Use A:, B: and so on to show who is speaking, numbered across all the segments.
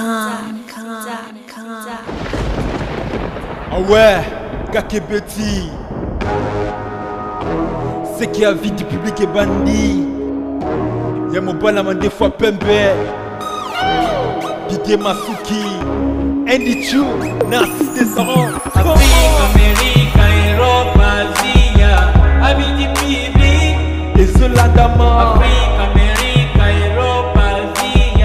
A: Ah ouais, Kakebeti. C'est qui a vie du public est bandit. Y'a mon balama des fois pembe. Didier Masuki. Andy Chu, Narcisse Descendant.
B: Afrique, Amérique, Europe, Asie, avis du public.
A: Et Zolandama.
B: Afrique, Amérique, Europe, Asie,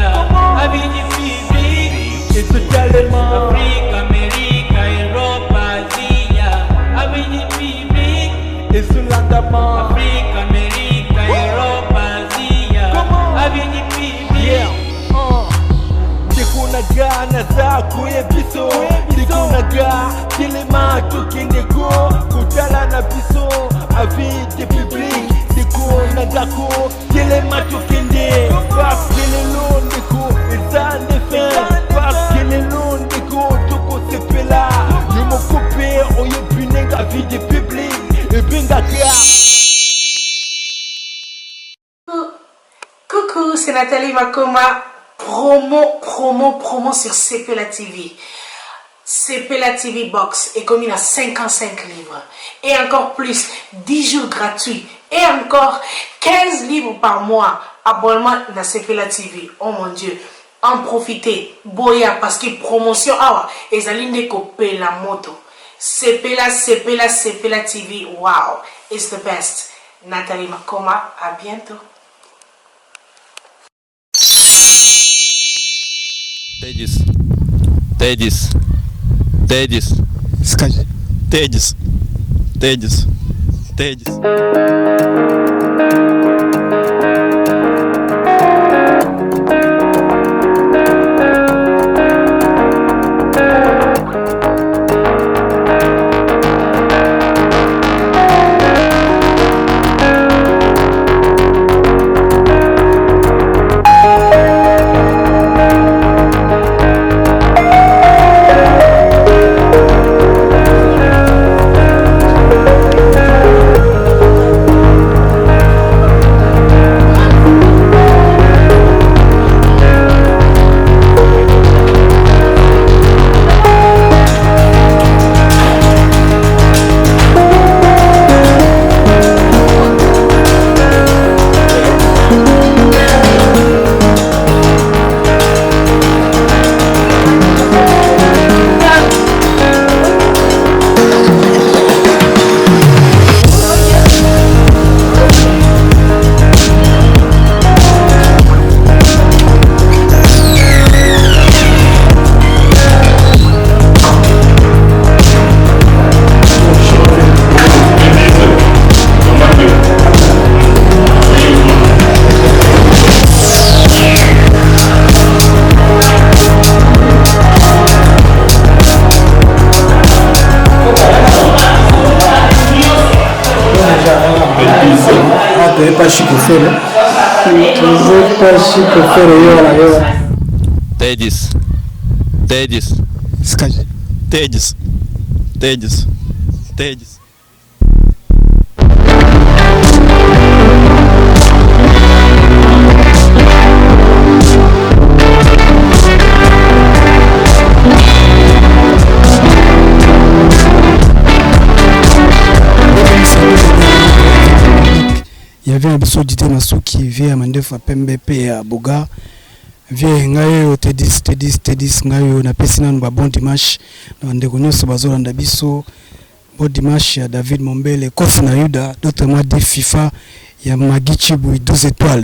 B: avis du public.
A: Et totalement.
B: Afrique, Amérique, Europe, Asie, avis du public.
A: Et Zolandama.
B: Afrique, Amérique, Europe, Asie, avis du public.
A: Naga naza kuye biso Diko naga kilema tukindeko Kutala na biso avis de public Diko naga ko kilema tukinde Parce que le long deko eza nefe Parce que le long deko toko sepela Yomo kope oye binenga avis de public Et benga kia.
C: Coucou, c'est Nathalie Makoma. Promo sur CPLA TV. CPLA TV Box est commis à 55 livres. Et encore plus, 10 jours gratuits. Et encore 15 livres par mois. Abonnement dans CPLA TV. Oh mon Dieu. En profitez. Boya parce que promotion. Ah ouais. Et Zaline copé la moto. CPLA TV. Wow. It's the best. Nathalie Makoma. À bientôt.
D: Tedis.
E: Скажи.
D: Tedis.
E: Pas chico faire. Toujours pas chico faire.
D: Tedis.
E: Скажи.
D: Tedis.
E: Il y avait un bisou d'idée Masuki via Mandefa PMBP à Boga. Via Ngayo Tedis Ngayo na pesina ba bon dimanche na ndeko nyonso bazolanda biso bon dimanche ya David Mombele Kofi na Yuda d'autres mois de FIFA ya Magichi Bui 12 étoiles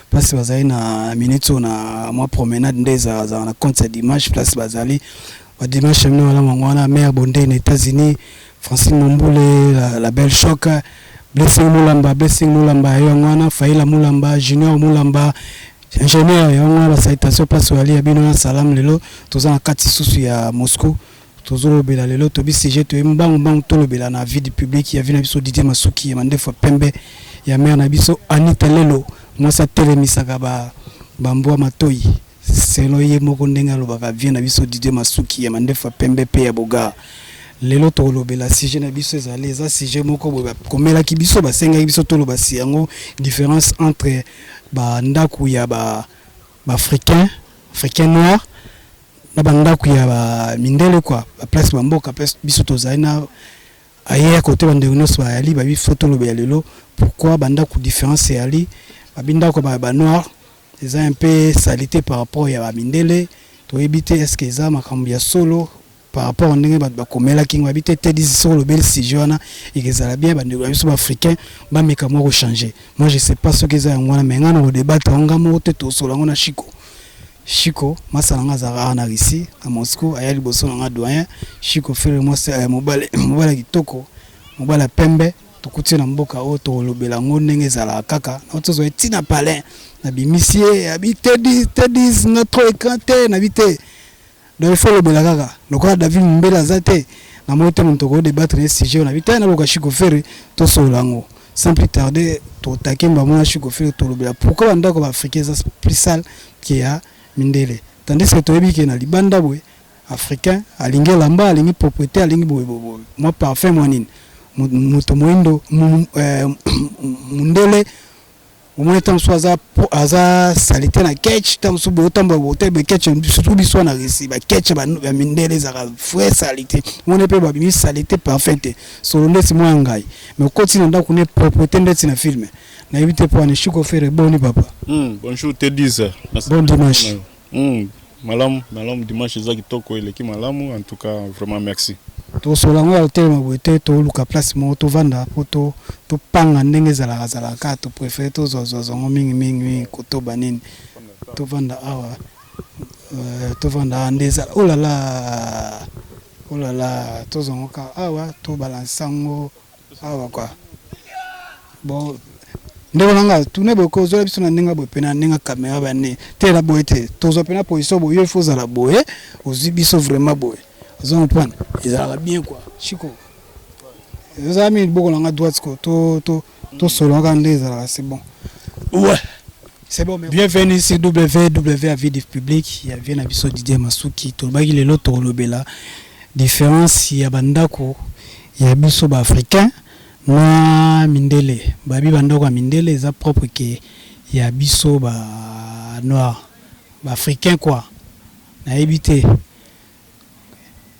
E: place bazali na minute na moi promenade ndeza za na compte dimanche place bazali ba dimanche mna wala mangwana mère Bondé na États-Unis Francine Momboule la belle choc Blessing Mulamba Yongwana Faila Mulamba Junior Mulamba ingénieur Yongwana salutation place wali abino na salam lelo toza na kati susu ya Moscou tozolo bela lelo to BCG to mbang tolo bela na vie du public ya vina biso Didier Masuki ya mandefa pembe ya mère na biso Anita Lelo mwasa telemisaka bambwa matoi selo ye moko ndenga lobaka vie na biso Didier Masuki ya mandefa pembe pe ya Boga lelo tolobela sujet na biso ezali eza sujet moko boba komela ki biso basenga biso toloba si yango différence entre ba ndaku ya ba africain africain noir na bandako ya ba mindele quoi ba place bamboka place biso tozaina aye à côté bande nyonso ba yali ba bi photo lo lelo pourquoi bandako différence yali ba bindako ba noir ils ont un peu salité par rapport à ba mindele to éviter est-ce que ça makambo ya solo par rapport à ndenge ba komela king habiter te disi sur le bel sijona et que ça la bien bande biso africain ba mekamo changer moi je sais pas ce que ça ngwana mais ngana au débat tonga mo te to solo ngona Chico, masalanga zara na ici à Moscou, ayali boso nga doyen. Chico frère moi c'est mobile kitoko, mobile pembe, tokuti na mboka o to lobela ngondenge zala kaka. Na tozo etina palin na bimisie habité 10 notre écranté na bité. Donc il faut lobela kaka. Lokola David Mbela zate na moto montoko débattre les sujets na bité na boka Chico frère to solango. Sans plus tarder, to takemba mona Chico frère to lobela. Pourquoi ndako ba africain ça plus sale qui a mindele tandis que toyebi ke na libanda boy africain alingi lamba alingi propriété alingi boy moi parfait moi nini moto moindo mundele omoni tam so aza salité na ketch tam so bo tam bo te be ketch surtout biso na resi ba ketch ba mindele za frais salité on ne peut pas bien salité parfaite solo ndesi moi ngai mais continue ndako ne propriété ndesi na film na éviter pour ne Chico faire boni papa.
F: Bonjour Tedis.
E: Bon dimanche.
F: Malam dimanche za kitoko eleki malamu en tout cas vraiment merci.
E: To solango ya hotel mabote to luka place mo to vanda poto to panga ndenge zala ka to préfère to zo mingi koto banini to vanda awa to vanda ndeza oh là là to zongoka awa to balansango awa quoi. Bon ndeko nanga tune boko zo biso na ndinga bopena ndinga caméra bane te la boete tozo pena position boye il faut za la boye ozi biso vraiment boye ozo comprendre ezala bien quoi Chico les amis boko nanga droite ko to solo ngande ezala c'est bon ouais c'est bon bienvenue sur WW à vie du public ya vient na biso Didier Masuki to baki lelo to lobela différence ya bandako ya biso ba africain na mindele babi bandoko mindele eza propre que ya biso ba noir ba africain quoi na éviter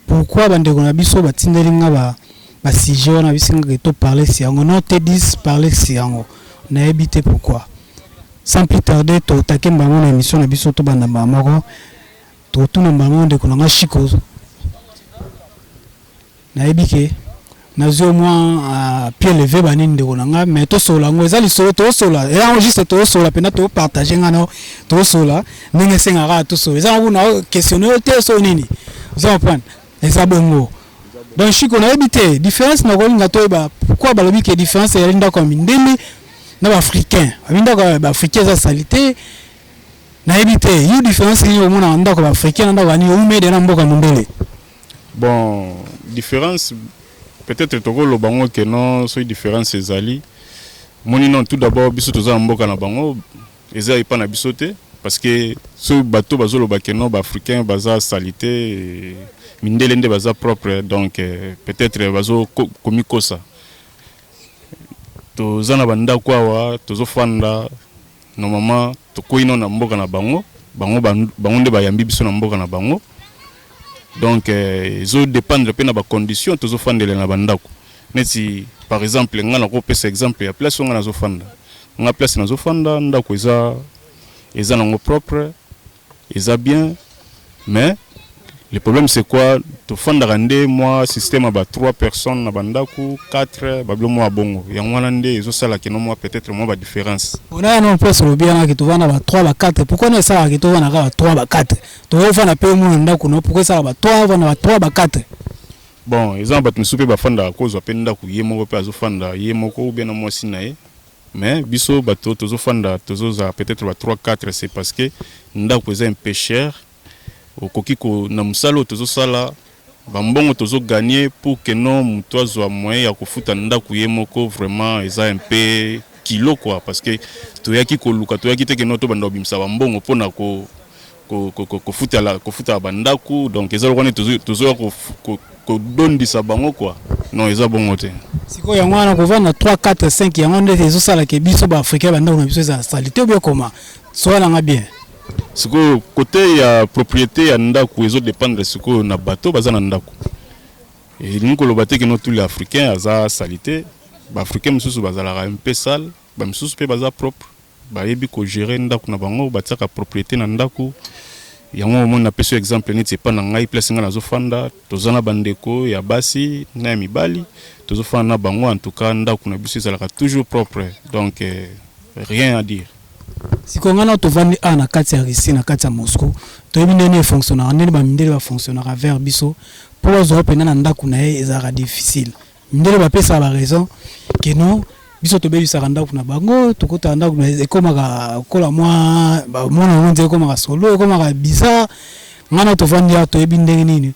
E: pourquoi bandeko na biso batindeli nga ba sujet na bisinga to parler si yango non te 10 parler si yango na éviter pourquoi sans plus tarder to takemba mon émission na biso to banda ba moko to tuna mbango de konanga Chico na éviter nazo moi pied levé banini de konanga mais to sola ngo ezali solo to sola et enregistre to sola pena to partager ngano to sola ninge sengara to sola ezali kuna questionner te so nini vous comprenez eza bongo donc Chico na habité différence na kolinga to ba pourquoi balobi que différence ya linda comme ndele na ba africain abinda ba africain za salité na habité you différence ni au mona ndako ba africain ndako ani o mede na mboka mondele
F: bon différence peut-être toko lo bango que non so différence ezali moni non tout d'abord biso toza mboka na bango ezali pa na bisote parce que so bato bazolo ba que non ba africain baza salité mindele nde baza propre donc peut-être bazo komikosa toza na banda kwa tozo fanda normalement tokoino na mboka na bango nde bayambi biso na mboka na bango. Donc, ils dépendent de la condition tous les de la bandako. Neti par exemple, on a un exemple, il y a place où on a zofanda. On a place na zofanda, ndako eza nango propre, eza bien, mais le problème c'est quoi? To fanda rande moi système ba 3 personnes na bandako, 4 bablo moi bongo. Ya ngwana nde ezo sala ke no moi peut-être moi ba différence.
E: On a non place le bien ki to vana ba 3 ba 4. Pourquoi ne ça ki to vana ka ba 3 ba 4? To vana pe mo ndako no pourquoi ça ba 3 vana ba 3 ba 4?
F: Bon, ils ont battu souper ba fanda cause pe ndako ye moko pe azo fanda ye moko ou bien moi sinae. Mais biso bato tozo fanda tozo za peut-être ba 3 4 c'est parce que ndako est un peu cher. Au kokiko na musalo tozo sala bambongo tozo gagner pour que non mutozo a moyen ya kofuta ndako ye moko vraiment eza un peu kilo quoi parce que toyaki ko luka toyaki te que non to banda bimsa bambongo pona ko futa bandako donc eza lokone tozo ko dondi sa bango quoi non eza bongo te
E: siko yango na ko vana 3 4 5 yango nde ezo sala ke biso ba africain bandako na biso eza salité bien comment so na nga bien
F: siko côté ya propriété ya ndako ezo dépendre siko na bateau baza na ndako et nous koloba te que tous les africains aza salité ba africain mususu bazalaka un peu sale ba mususu pe baza propre ba yebi ko gérer ndako na bango batiaka propriété na ndako yango mo na peso exemple neti pa na ngai place nga nazo fanda tozana bandeko ya basi na ya mibali tozo fanda na bango en tout cas ndako na biso ezalaka toujours propre donc rien à dire.
E: Si on a tovandi na kati ya Russie na kati ya Moscou toyebi ndeni fonctionnera ndeni ba mindele ba fonctionnera vers biso pour zo pena na ndako na ye ezara difficile mindele ba pesa ba raison que non biso tobebi sa ndako na bango tokota ndako na ekomaka kola mwa ba mona nze ekomaka solo ekomaka bizarre ngana tovandi ya toyebi ndeni nini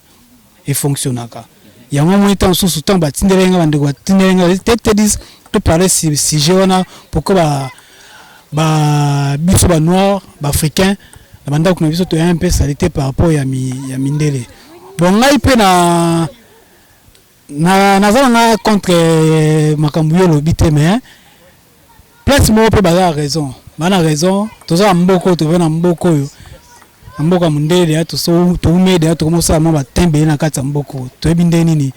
E: e fonctionnaka ya mwa temps sous temps ba tindelenga bandeko ba tindelenga tete dis to parler si je wana pourquoi ba biso ba noir ba africain na banda kuna biso to un peu salité par rapport ya mindele bon ngai pe na zana contre makambuyo lobité mais place mo pe ba raison bana raison toza mboko to vena mboko yo mboka mundele ya to so to mede ya to komosa ma ba tembe na kata mboko to ebinde nini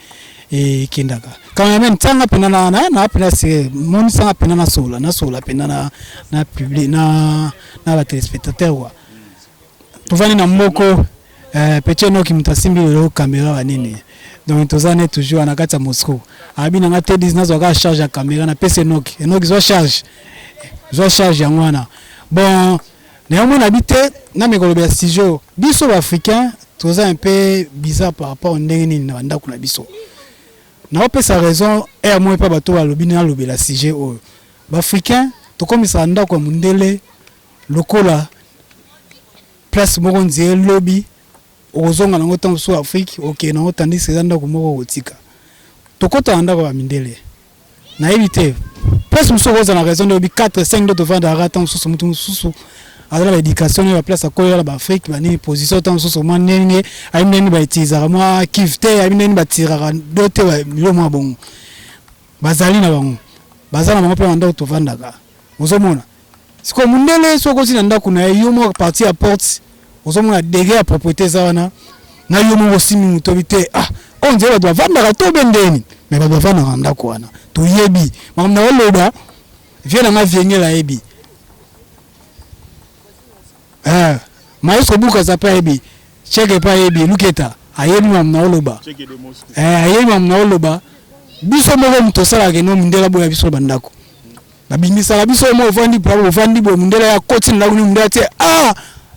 E: e kindaka quand même tanga pena na pena c'est mon sanga pena na sola pena na public na ba téléspectateur wa to vani na mboko petit no ki mutasimbi le caméra wa nini donc tozane toujours na kata Moscou abi na ngate 19 zoka charge ya caméra na PC noki zo charge yangwana bon néanmoins habité na mekolobe ya studio biso africain toza un peu bizarre par rapport au ndenge na banda kuna biso na opesa raison et moi pas bato ba lobi na lobela sujet o ba africain to komisa ndako mundele lokola place moko nzie lobby ozonga nango tango so Afrique OK na tandis que ndako moko otika to kota ndako ba mindele na éviter place musoko za na raison de 4 5 d'autres vendre à temps sous mutu sous à l'éducation la place à quoi la Afrique ba ni position tant sous moi nenge ay neni ba itizara moi kifte ay neni ba tirara dote ba lo mo bon bazali na bango bazala bango pe ndako to vendre ka ozomona siko mundele soko sina ndako na yo mo partie à porte ozomona dégâts à propriété zawana na yo mo osimi mutobite on dirait doit vendre to bendeni mais ba vendre ndako wana to yebi mamna oloba vient na ma viengela yebi maestro buka za pa yebi cheke pa yebi luketa ayeli mamna oloba ayeli mamna oloba biso mo mutosala ke no mundela boya biso bandako babimisa la biso mo vandi bravo vandi bo mundela ya koti na kuni mundela te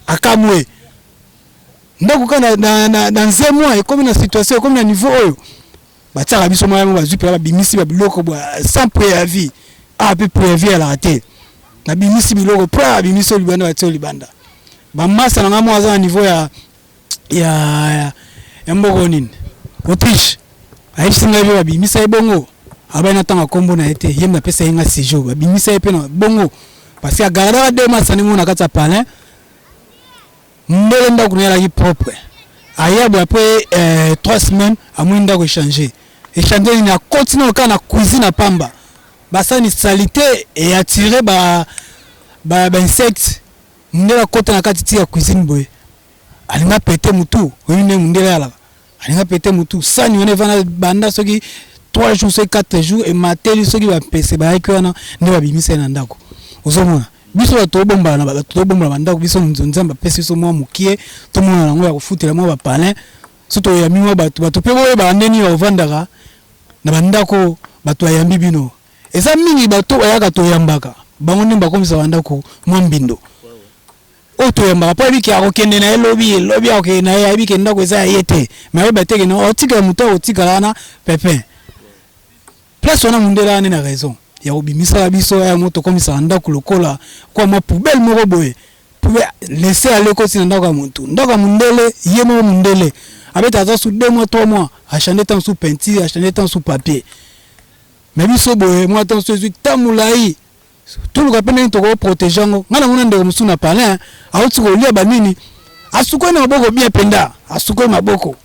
E: akamwe ndako kana na nzemwa ekomi na situation ekomi na niveau oyo bataka biso mo bazwi pe babimisi ba biloko bo sans préavis peu préavis à la raté na bimisi biloko pra bimiso libanda batio libanda ba massa na ngamo aza na niveau ya mboko nini Autriche ayisinga yo babimisa ebongo abana tanga kombo na ete yemna pesa yenga sijo babimisa epe na bongo parce que garda de massa ni mona kata palin ndele ndako na la propre ayabo après 3 semaines amwinda ko changer échanger ni a continuer kana cuisine pamba basa ni salité et attirer ba insectes ndela kota na kati ya cuisine boy alinga pété mutu oyine ndela ala alinga pété mutu sani on vana banda soki 3 jours 4 jours et matel soki ba pese ba ikwana ne ba bimisa na ndako ozomona biso to bomba na to bomba bandako biso nzamba pese so mwa mukie to mona ngo ya kufutela mwa ba palin soto ya mimwa bato pe boye ba ndeni ya ovandaka na bandako bato ya mbibino eza mingi bato bayaka to yambaka bango nimba komisa bandako mwa mbindo oto yamba pa biki akokende na lobby akokende na ya biki ndako eza yete mais ba teke no otika muto otika lana pepe place ona mundela na raison ya obimisa biso ya moto komisa ndako lokola kwa ma poubelle moko boye pouvait laisser aller côté ndako muntu ndako mundele yemo mundele abeta za sous 2 mois 3 mois a changer temps sous peinture a changer temps sous papier mais biso boye moi temps sous tamulai tout le kapene to ko protéger ngo ngana mona ndeko musuna palin a otiko lia banini asuko na maboko bien penda asuko maboko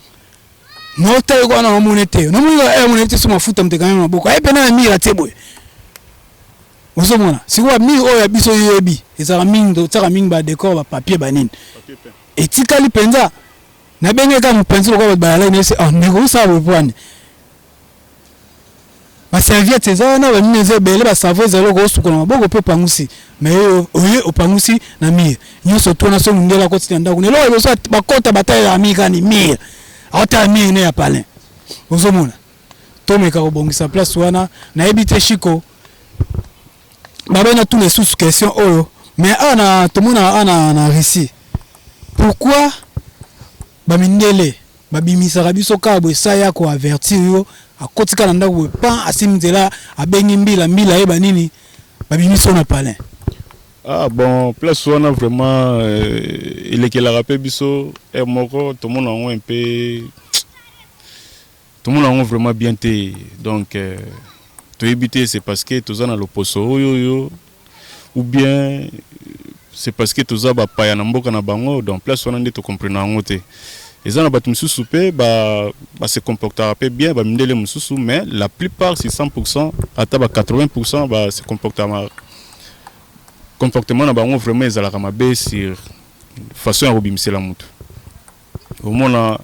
E: no te ko na monete no mo monete so mafuta mtekana maboko ai pena na mira te boye ozomona sikoyo mire oyo ya biso yebi ezala mingi totiaka mingi badécor bapapier banini etikali mpenza nabengeka mopenzi lokola bayala nese ndeko osala boye wane baserviette eza wana bamini eza ebele basavo ezali loko osukola maboko mpe opangusi me oye opangusi na mire nyonso tona so mundela akoti na ndako eloko eboso bakota batalela mire kani mire aotala mire ne ya palin ozomona tomeka kobongisa place wana nayebi te shiko babena tous les sous questions oyo mais ana tomona ana na Russie pourquoi bamindele babimisaka biso kaka boye sa ya koavertir yo akotika na ndako boye pan asimzela abengi mbila yeba nini babimiso na palin.
F: Bon place wana vraiment elekelaka mpe biso moko tomona yango un peu tomona yango vraiment bien te donc toyebi te c'est parce que toza na loposo oyo ou bien c'est parce que toza bapaya na mboka na bango donc place wana nde tocomprena yango te eza na bato mosusu mpe base comportaka mpe bien bamindele mosusu mais la plupart si 100% ata 80% base comportement na bango vraiment ezalaka mabe sur façon ya kobimisela motu omona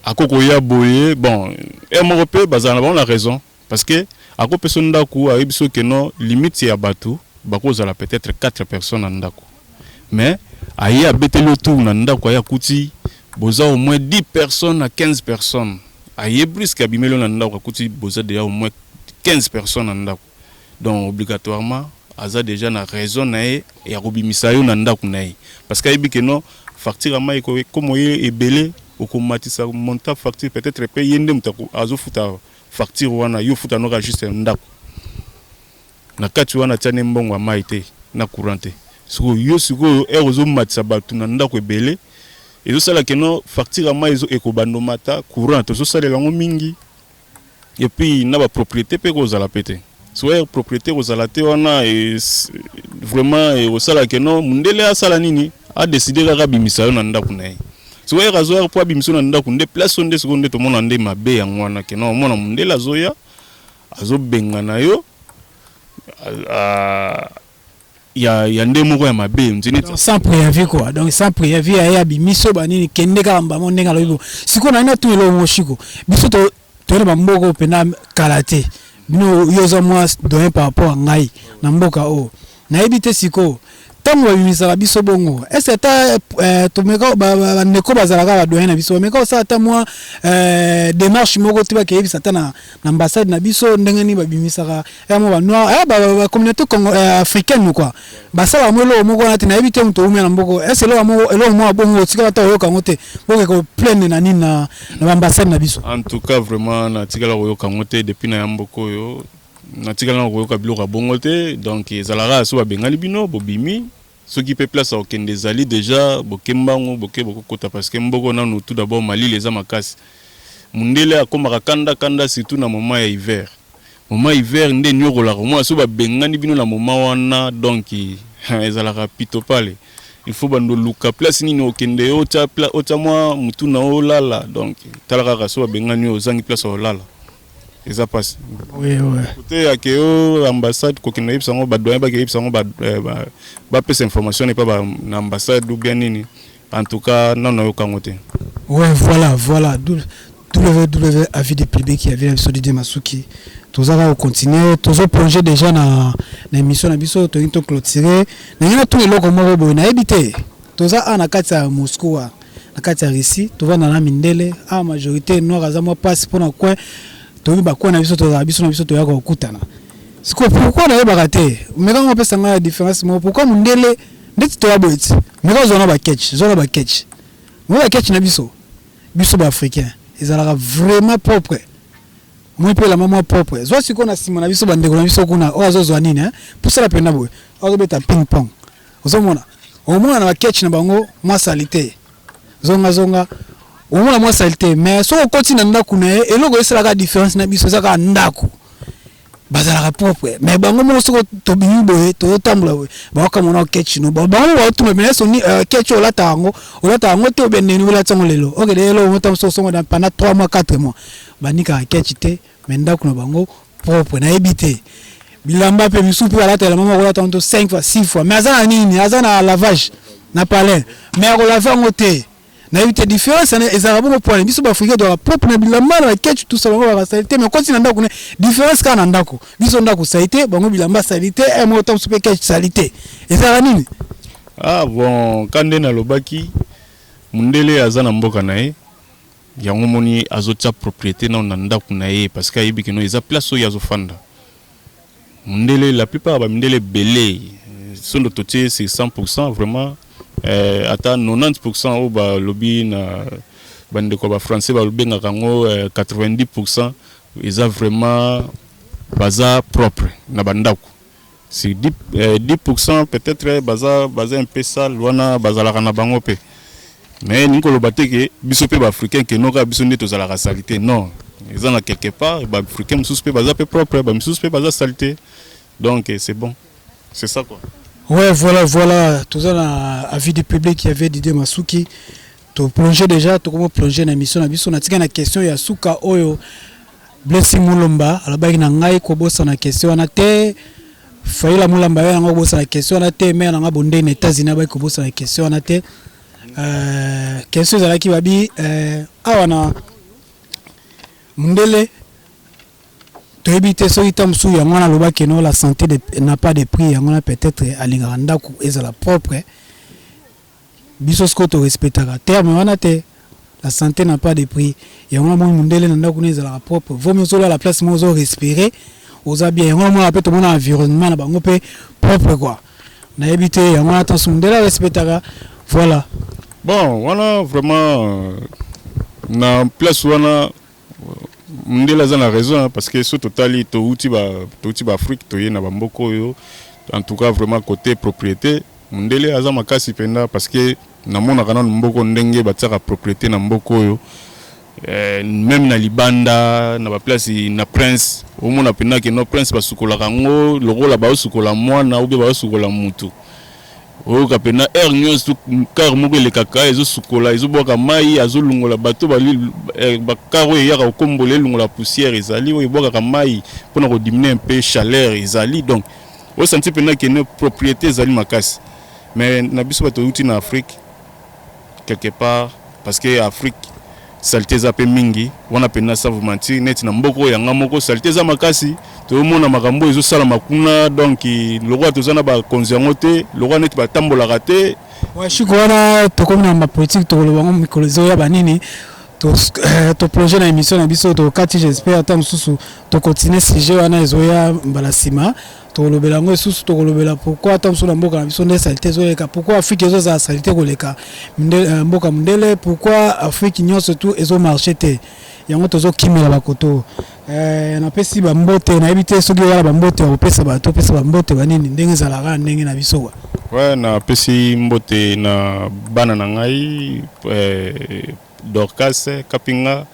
F: akokoya boye bon moko mpe bazala na bango la raison parce que akopeso ndako ayebi so ke non limite ya bato bakozala peut-être 4 personnes na ndako mais aye abeteli autour na ndako aya kuti boza au moins 10 personnes à 15 personnes aye plus kabimelo na ndako kuti boza déjà au moins 15 personnes na ndako donc obligatoirement aza déjà na raison na ye ya kobimisa yo na ndako na ye parce que ayebi ke non facture ama comme ye ebele okomatisa monta facture peut-être pe yende mutako azofuta facture wana yo futa no juste ndako na kati wana tiane mbongo amai te na courant te sikoyo ozomatisa bato na ndako ebele ezosala ke no facture amai ekobando mata courant tozosalela yango mingi et puis na bapropriété mpe kozala pe te soit propriété kozala te wana vraiment osala ke no mundele asala nini adeside kaka bimisa yo na ndako na ye soit azoya po abimisa na ndako nde place onde sekonde tomona nde mabe yango wana ke no omona mundele azoya azobenga na yo ya nde moko ya mabe mzini
E: sans préavis quoi donc sans préavis ya bimiso banini kende ka mbamo ndenga lobo siko na ina tu lo moshiko biso to na mboko pena kalate bino yoza moi donné par rapport à ngai na mboka o na ebite siko tango babimisa biso bongo est-ce que tomeka bandeko bazalaka badoyen na biso meka osala ata mwa démarche moko te bakeyebisa ata na ambassade na biso ndenge nini babimisaka mo banoir communauté africaine quoi basala mo eloko moko wana te nayebi te moto oumia na mboko est-ce eloko moko bongo otikala ata oyoka yango te bokeka plaine na nini na baambassade na biso.
F: En tout cas vraiment natikala koyoka yango te depuis na ya mboka oyo natikala koyoka biloko bongo te donc ezalaka so babengani bino bobimi soki pe place okende ezali déjà bokembango bokota parce que mboko nanu tout d'abord malili eza makasi mundele akomaka kanda surtout na moment ya hiver nde nyokolaka moi so babengani bino na moment wana donc ezalaka pito pale il faut bando luka place nini okende ota mwa mutu na olala donc talaka so babengani ozangi place olala eza passe
E: oui
F: côté ya keo ambassade kokina yipsango badoyen ba yipsango ba pesa information et pas na ambassade ou bien nini en tout cas non yokango te.
E: Ouais voilà avis de public qui avait sur Didier Masuki tozaka continuer tozo projet déjà na émission na biso to into clôturer na tout eloko moko boye na ebité toza ana kati ya Moscou na kati ya Russie tova na mindele a majorité noir azamwa passe pour na coin tobi bakona biso toza biso to yako kutana siko pourquoi na yeba raté mais quand on peut savoir la différence moi pourquoi mundele ndeti to yaboiti mais quand zona ba catch moi ba catch na biso ba africain ils ont vraiment propre moi pe la maman propre zo siko na sima na biso bandeko na biso kuna ozo zo nini pour ça la pena boy ozo beta ping pong ozo mona au moins na ba catch na bango moi salité zonga omona mwa salité mais so continue ndako na eloko esala ka différence na biso zaka ndako bazala propre mais bango mo so to bini boye to tambola boye ba ka mona ketch no ba ba to mais so ni ketch olata ngo to beneni olata ngo lelo ok lelo mo tam so dans pendant 3 mois 4 mois banika ketch te mais ndako na bango propre na ebité bilamba pe misupe ala tela mama ko tanto 5 fois 6 fois mais azana nini azana lavage na palais mais ko lava ngote na éviter différence na ezara bon point biso ba africain doit propre na bilamba na ketch tout ça ba salité mais quand nanda ko différence kana ndako biso ndako salité bango bilamba salité et mo tam soupe ketch salité ezara nini
F: ah bon kande na lobaki mundele azana mboka nae yango moni azotia propriété na ndako nae parce que ayibi que no eza place oyo azofanda mundele la plupart ba mundele belé sont dotés c'est 100% vraiment ata 90% au ba lobby na bande ko ba français ba lobby ngakango 90% eza vraiment baza propre na bandako c'est 10% peut-être baza un peu sale wana bazala kana bango pe mais niko lobate ke biso pe ba africain ke noka biso ndeto zala ka salité non ils en a quelque part ba africain mususu pe baza pe propre ba mususu pe baza salité donc c'est bon c'est ça quoi.
E: Ouais, voilà, tout ça dans avis du public qui avait Didier Masuki. Tu plonges déjà, tu comment plonger dans l'émission. On a tiré la question, il y a Souka Oyo, Blessing Moulomba, à la base, il y a un question, la question, on a été, Faïla Moulamba, il y a un la question, on a été, mais on a bondé, les États-Unis, il y a la question, on a été, question, il y a qui va dire, on a, Mundele, tu éviter ce qui tombe sous yangona loba que non la santé n'a pas de prix yangona peut-être à l'inganda ku ezala propre biso sko to respectera terme wana te la santé n'a pas de prix yangona mo mundele nanda ku ezala propre vaut mieux sur la place mo zo respirer oza bien yangona mo apete mon environnement na bango pe propre quoi na éviter yangona attention mundele respectera voilà
F: bon voilà vraiment na place wana Mundela a raison parce que ce total to uti ba Afrique to yena bamboko yo en tout cas vraiment côté propriété Mundele aza makasi penda parce que na mona kana mboko ndenge bataka propriété na mboko yo même na libanda na ba place na prince au mona penda que no prince basukola kango lokola ba sukola mwana ou ba sukola mutu o kapena nyos tout car moko le kaka ezo sukola ezo boka mai azo lungola bato bali bakaro ya ka kombole lungola poussière ezali o boka mai pona ko diminuer un peu chaleur ezali donc o senti pena que nos propriétés ezali makasi mais na biso bato uti na Afrique quelque part parce que Afrique saleté za pe mingi wana pena ça vous mentir net na mboko ya ngamoko saleté za makasi to mona makambo ezo sala makuna donc le roi tozana ba konziango te le roi net ba tambola raté
E: ouais chiko wana to comme na politique to lo bango mikolozo ya banini to plonger na émission na biso to kati j'espère attendre susu to continuer sujet wana ezoya mbalasima to lobela ngo susu to lobela pourquoi attendre sur la mboka na biso ne saleté zoleka pourquoi Afrique ezo za saleté koleka mboka mundele pourquoi Afrique nyonso tout ezo marché te yango tozo kimela bakoto na pesi ba mbote na ebite soki wala ba mbote o pesa ba to pesa ba mbote banini ndenge zalaka ndenge na biso wa
F: ouais na pesi mbote na bana na ngai Dorcas Kapinga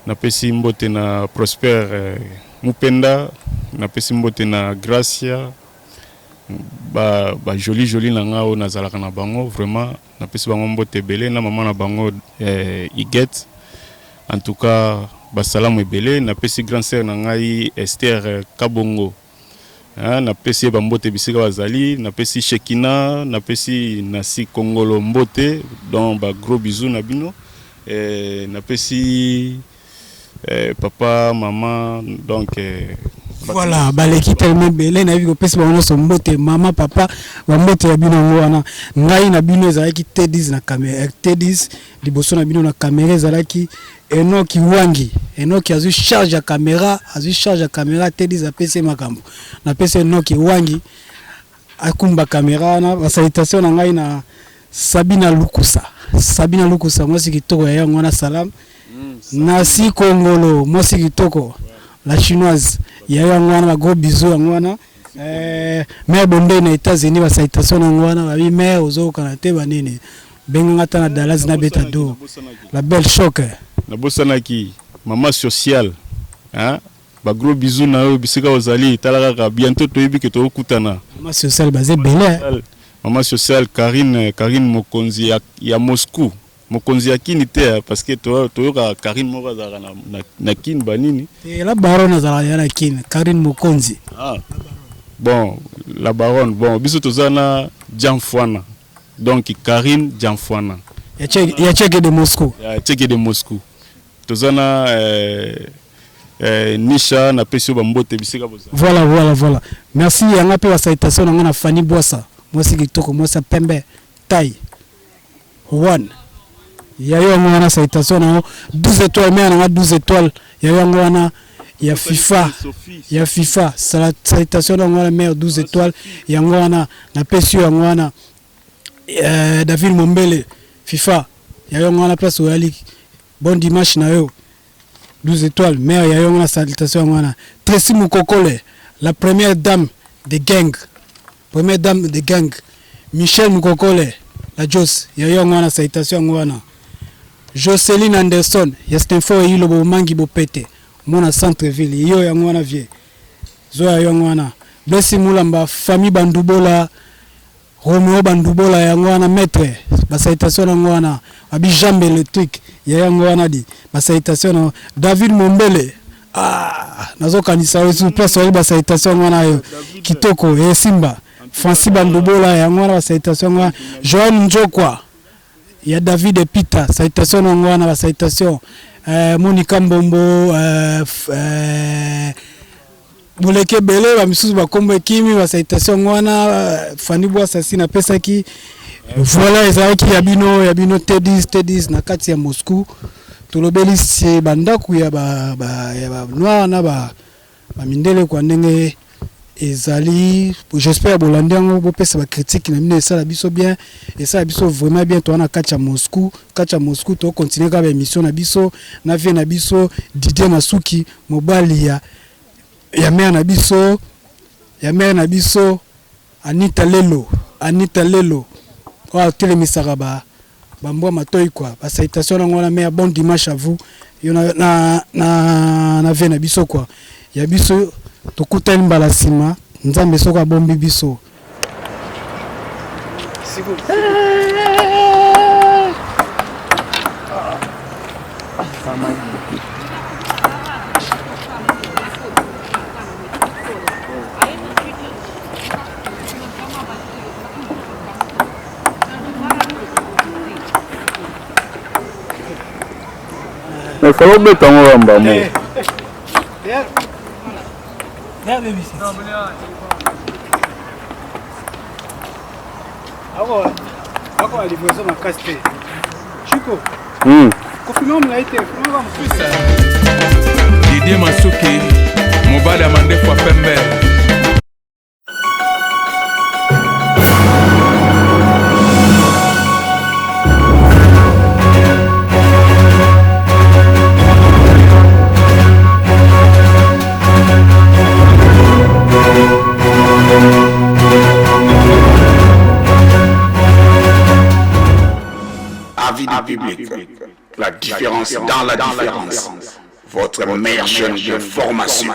F: na pesi mbote na Prosper Mupenda na pesi mbote na Gracia ba joli na ngao na zalaka na bango vraiment na pesi bango mbote belé na maman na bango Iget en tout cas basalamu ebele na pesi grand sœur na ngai Esther Kabongo na pesi ba mbote bisika bazali na pesi Shekina na pesi Nasi Kongolo mbote donc ba gros bisous na bino na pesi papa maman donc
E: voilà baleki tellement belé na biko pesi bango so mbote mama papa ba mbote ya bino wana ngai na bino ezalaki T10 na caméra T10 liboso na bino na caméra ezalaki Enoki Wangi Enoki azu charge ya caméra T10 apesi makambo na pesi Enoki Wangi akumba caméra na ba salutation na ngai na Sabina Lukusa mwasi kitoko ya yango na salam Nasi Kongolo mwasi kitoko la chinoise ya yango na gros bisous yango na mère bonde na États-Unis ba salutation na yango na ba mère ozo kana te banini benga ta na Dallas na beta do la belle choc
F: na bosanaki maman sociale hein ba gros bisous na yo bisika ozali talaka bientôt toyebi ke to kutana
E: maman sociale basé belé
F: maman sociale Karine Mokonzi ya Moscou mokonzi ya kini te parce que toyoka Karine moko azalaka na kini banini
E: la baronne azalaka na kini Karine mokonzi
F: bon la baronne bon biso tozana Dianfouana donc Karine Dianfouana
E: ya Tchèque de Moscou
F: tozana Nisha na pesio bambote bisika boza
E: voilà merci yanga pe salutation na ngana Fanny Boissa moi c'est kitoko moi ça pembe taille one yayo ngana salutation na 12 étoiles mais na 12 étoiles yayo ngana ya FIFA salutation na ngana meilleur 12 étoiles ya ngana na pesio ngana David Mombele FIFA yayo ngana place oyali bon dimanche na yo 12 étoiles, mère Yayon la salutation à Tracy Moukokole, la première dame de gang. Michel Moukokole, la Jos, Yayon la salutation à Jocelyne Anderson, Yastinfo et Yilo Mangi Bopete, mon centre-ville, Yo Yangwana Vie, Zoya Yangwana, Blessy Moulamba, famille Bandoubola, Romeo Bandoubola Yangwana, maître, la salutation à Ngwana, Abijambe le truc. Yangwana di salutation David Mombele nazo kanisa wetu place wa salutation ngwana yo kitoko Simba Francis Bandobola yangwana salutation ngwana Joan Njokwa ya David Peter salutation ngwana salutation Monica Mbombo Buleke Bele ba misusu ba kombo kimi ba salutation ngwana Fanny Boissa sina pesa ki voilà ezalaki ya bino Tedis na kati ya Moscou tolobeli se bandaku ya ba noir na ba mindele kwa ndenge ezali j'espère bolandango bopesa ba critique na mine ça la biso bien et ça la biso vraiment bien to na kati ya Moscou to continuer ka ba émission na biso na vie na biso Didier Masuki mobali ya mère na biso Anita Lelo telemisaka bambwa matoi quoi ba salutation na ngona mais bon dimanche à vous yo na vie na biso quoi ya biso tokutani mbala sima nzambe soko abombi biso
F: mais ça va beta ngamba mo
E: Ako la livraison ma casse. Chico. Confirme on a été.
G: Didier Masuki, mobile amandé kwa pembe.
H: Avis du public, la différence dans la différence, votre meilleure chaîne de formation.